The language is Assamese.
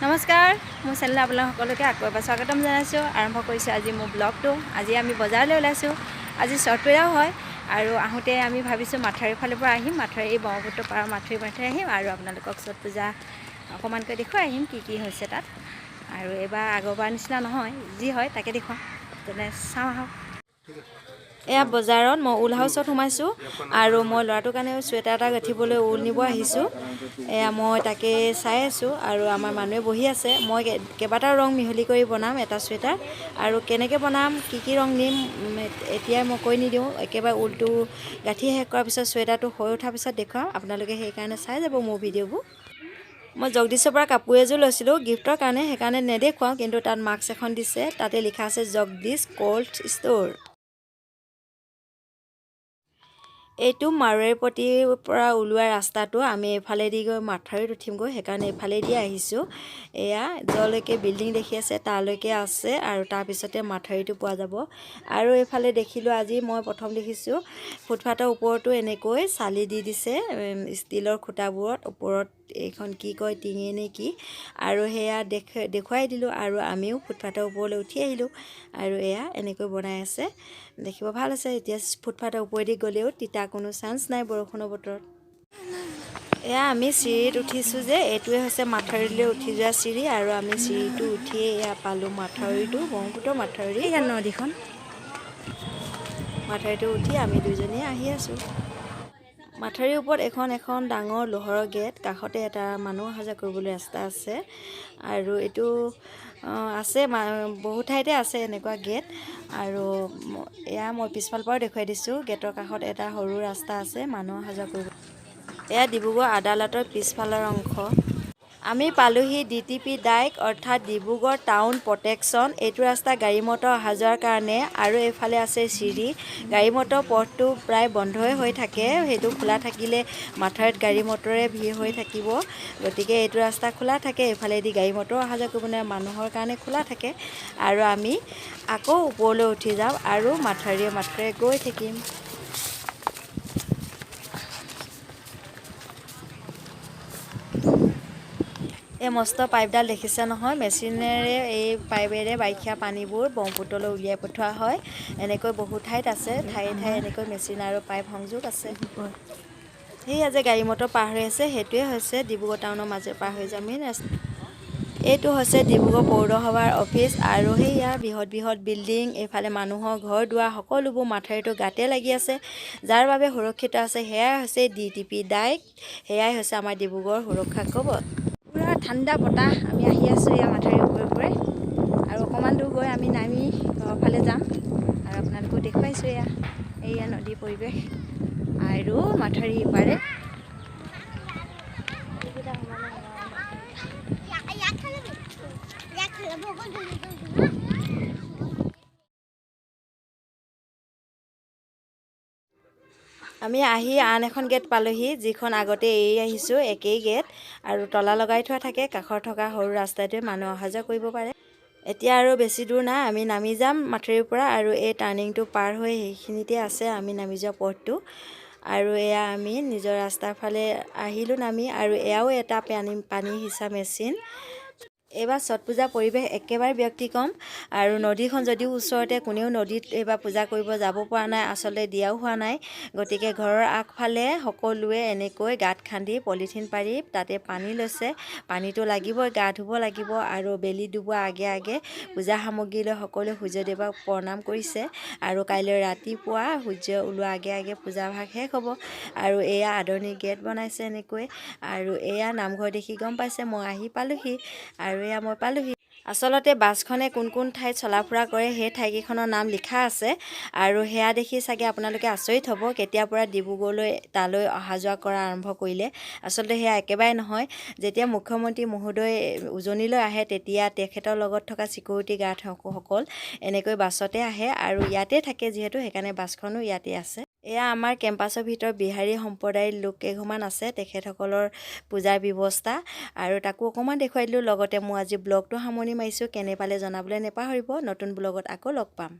নমস্কাৰ, মোৰ চেনেলত আপোনালোক সকলোকে আকৌ এবাৰ স্বাগতম জনাইছোঁ। আৰম্ভ কৰিছোঁ আজি মোৰ ব্লগটো। আজি আমি বজাৰলৈ ওলাইছোঁ। আজি ছট পূজাও হয় আৰু আহোঁতে আমি ভাবিছোঁ মাথাউৰিৰ ফালৰ পৰা আহিম, মাথাউৰি ব্ৰহ্মপুত্ৰ পাৰৰ মাথাউৰি আহিম আৰু আপোনালোকক ছট পূজা অকণমানকৈ দেখুৱাই আহিম কি কি হৈছে তাত। আৰু এইবাৰ আগৰবাৰ নিচিনা নহয়, যি হয় তাকে দেখুৱাম। তেনে চাওঁ আহক। এয়া বজাৰত মই উল হাউচত সোমাইছোঁ আৰু মই ল'ৰাটোৰ কাৰণে চুৱেটাৰ এটা গাঁঠিবলৈ উল নিব আহিছোঁ। এয়া মই তাকে চাই আছোঁ আৰু আমাৰ মানুহে বহি আছে। মই কেইবাটাও ৰং মিহলি কৰি বনাম এটা চুৱেটাৰ আৰু কেনেকৈ বনাম কি কি ৰং নিম এতিয়াই মই কৈ নিদিওঁ। একেবাৰে উলটো গাঁঠি শেষ কৰাৰ পিছত চুৱেটাৰটো হৈ উঠাৰ পিছত দেখুৱাম। আপোনালোকে সেইকাৰণে চাই যাব মোৰ ভিডিঅ'বোৰ। মই জগদীশৰ পৰা কাপোৰ এযোৰ লৈছিলোঁ গিফ্টৰ কাৰণে, সেইকাৰণে নেদেখুৱাওঁ, কিন্তু তাত মাস্ক এখন দিছে, তাতে লিখা আছে জগদীশ কোল্ড ষ্ট'ৰ। এইটো মাৰোৱাৰীপট্টিৰ পৰা ওলোৱা ৰাস্তাটো। আমি এইফালেদি গৈ মাথাউৰিত উঠিমগৈ, সেইকাৰণে এইফালেদি আহিছোঁ। এয়া যলৈকে বিল্ডিং দেখি আছে তালৈকে আছে আৰু তাৰপিছতে মাথাউৰিটো পোৱা যাব। আৰু এইফালে দেখিলোঁ আজি মই প্ৰথম দেখিছোঁ ফুটপাথৰ ওপৰতো এনেকৈ চালি দি দিছে ষ্টীলৰ খুটাবোৰত। ওপৰত এইখন কি কয় টিঙে নে কি, আৰু সেয়া দেখুৱাই দিলোঁ আৰু আমিও ফুটপাথৰ ওপৰলৈ উঠি আহিলোঁ আৰু এয়া এনেকৈ বনাই আছে, দেখিব ভাল আছে। এতিয়া ফুটপাথৰ ওপৰেদি গ'লেও তিতা কোনো চান্স নাই বৰষুণৰ বতৰত। এয়া আমি চিৰিত উঠিছোঁ যে, এইটোৱে হৈছে মাথাউৰিলৈ উঠি যোৱা চিৰি আৰু আমি চিৰিটো উঠিয়ে এয়া পালোঁ মাথাউৰিটো, ব্ৰহ্মপুত্ৰ মাথাউৰি নদীখন। মাথাউৰিটো উঠি আমি দুইজনীয়ে আহি আছোঁ। মাথাউৰিৰ ওপৰত এখন ডাঙৰ লোহৰৰ গেট, কাষতে এটা মানুহ অহা যোৱা কৰিবলৈ ৰাস্তা আছে আৰু এইটো আছে বহুত ঠাইতে আছে এনেকুৱা গেট। আৰু এয়া মই পিছফালৰ পৰাও দেখুৱাই দিছোঁ, গেটৰ কাষত এটা সৰু ৰাস্তা আছে মানুহ অহা যোৱা কৰিব। এয়া ডিব্ৰুগড় আদালতৰ পিছফালৰ অংশ। আমি পালোহি DTP ডাইক অৰ্থাৎ ডিব্ৰুগড় টাউন প্ৰটেকশ্যন। এইটো ৰাস্তা গাড়ী মটৰ অহা যোৱাৰ কাৰণে আৰু এইফালে আছে চিৰি। গাড়ী মটৰ পথটো প্ৰায় বন্ধই হৈ থাকে, সেইটো খোলা থাকিলে মাথাউৰিত গাড়ী মটৰে ভিৰ হৈ থাকিব, গতিকে এইটো ৰাস্তা খোলা থাকে। এইফালেদি গাড়ী মটৰ অহা যোৱা কৰিব নোৱাৰে, মানুহৰ কাৰণে খোলা থাকে। আৰু আমি আকৌ ওপৰলৈ উঠি যাম আৰু মাথাউৰিয়ে গৈ থাকিম। এই মস্ত পাইপডাল দেখিছে নহয়, মেচিনেৰে এই পাইপেৰে বাৰিষা পানীবোৰ ব্ৰহ্মপুত্ৰলৈ উলিয়াই পঠোৱা হয়। এনেকৈ বহুত ঠাইত আছে, ঠায়ে ঠায়ে এনেকৈ মেচিন আৰু পাইপ সংযোগ আছে। সেয়া যে গাড়ী মটৰ পাৰ হৈ আছে, সেইটোৱে হৈছে ডিব্ৰুগড় টাউনৰ মাজে পাৰ হৈ যোৱা মেইন ৰাস্তা। এইটো হৈছে ডিব্ৰুগড় পৌৰসভাৰ অফিচ আৰু সেয়া বৃহৎ বিল্ডিং, এইফালে মানুহৰ ঘৰ দুৱাৰ সকলোবোৰ মাথাউৰিটো গাতে লাগি আছে। যাৰ বাবে সুৰক্ষিত আছে সেয়াই হৈছে DTP ডাইক, সেয়াই হৈছে আমাৰ ডিব্ৰুগড়ৰ সুৰক্ষা কৱচ। পুৰা ঠাণ্ডা বতাহ, আমি আহি আছোঁ এয়া মাথাউৰিৰ ওপৰে আৰু অকণমান দূৰ গৈ আমি নামি ঘৰৰ ফালে যাম আৰু আপোনালোকো দেখুৱাইছোঁ। এয়া নদীৰ পৰিৱেশ আৰু মাথাউৰি ইপাৰে আমি আহি আন এখন গেট পালোহি, যিখন আগতে এৰি আহিছোঁ, একেই গেট আৰু তলা লগাই থোৱা থাকে। কাষত থকা সৰু ৰাস্তাটোৱে মানুহ অহা যোৱা কৰিব পাৰে। এতিয়া আৰু বেছি দূৰ নাই, আমি নামি যাম মাথাউৰিৰ পৰা আৰু এই টাৰ্ণিংটো পাৰ হৈ সেইখিনিতে আছে আমি নামি যোৱা পথটো। আৰু এয়া আমি নিজৰ ৰাস্তাৰ ফালে আহিলোঁ নামি, আৰু এয়াও এটা পানী সিঁচা মেচিন। এইবাৰ ছট পূজাৰ পৰিৱেশ একেবাৰে ব্যতিক্ৰম আৰু নদীখন যদিও ওচৰতে, কোনেও নদীত এইবাৰ পূজা কৰিব যাব পৰা নাই, আচলতে দিয়াও হোৱা নাই। গতিকে ঘৰৰ আগফালে সকলোৱে এনেকৈ গাঁত খান্দি পলিথিন পাৰি তাতে পানী লৈছে। পানীটো লাগিবই, গা ধুব লাগিব আৰু বেলি ডুবোৱাৰ আগে পূজা সামগ্ৰী লৈ সকলোৱে সূৰ্যদেৱক প্ৰণাম কৰিছে আৰু কাইলৈ ৰাতিপুৱা সূৰ্য ওলোৱাৰ আগে পূজাভাগ শেষ হ'ব। আৰু এয়া আদৰণি গেট বনাইছে এনেকৈ, আৰু এয়া নামঘৰ দেখি গম পাইছে মই আহি পালোহি আৰু এয়া মই পালোহি। আচলতে বাছখনে কোন ঠাইত চলা ফুৰা কৰে সেই ঠাইকেইখনৰ নাম লিখা আছে আৰু সেয়া দেখি চাগে আপোনালোকে আচৰিত হ'ব কেতিয়াৰ পৰা ডিব্ৰুগড়লৈ তালৈ অহা যোৱা কৰা আৰম্ভ কৰিলে। আচলতে সেয়া একেবাৰে নহয়, যেতিয়া মুখ্যমন্ত্ৰী মহোদয় উজনিলৈ আহে তেতিয়া তেখেতৰ লগত থকা ছিকিউৰিটি গাৰ্ডসকল এনেকৈ বাছতে আহে আৰু ইয়াতে থাকে, যিহেতু সেইকাৰণে বাছখনো ইয়াতে আছে। এয়া আমাৰ কেম্পাছৰ ভিতৰত বিহাৰী সম্প্ৰদায়ৰ লোক কেইঘৰমান আছে, তেখেতসকলৰ পূজাৰ ব্যৱস্থা আৰু তাকো অকণমান দেখুৱাই দিলোঁ। লগতে মই আজি ব্লগটো সামৰণি মাৰিছোঁ, কেনে পালে জনাবলৈ নেপাহৰিব। নতুন ব্লগত আকৌ লগ পাম।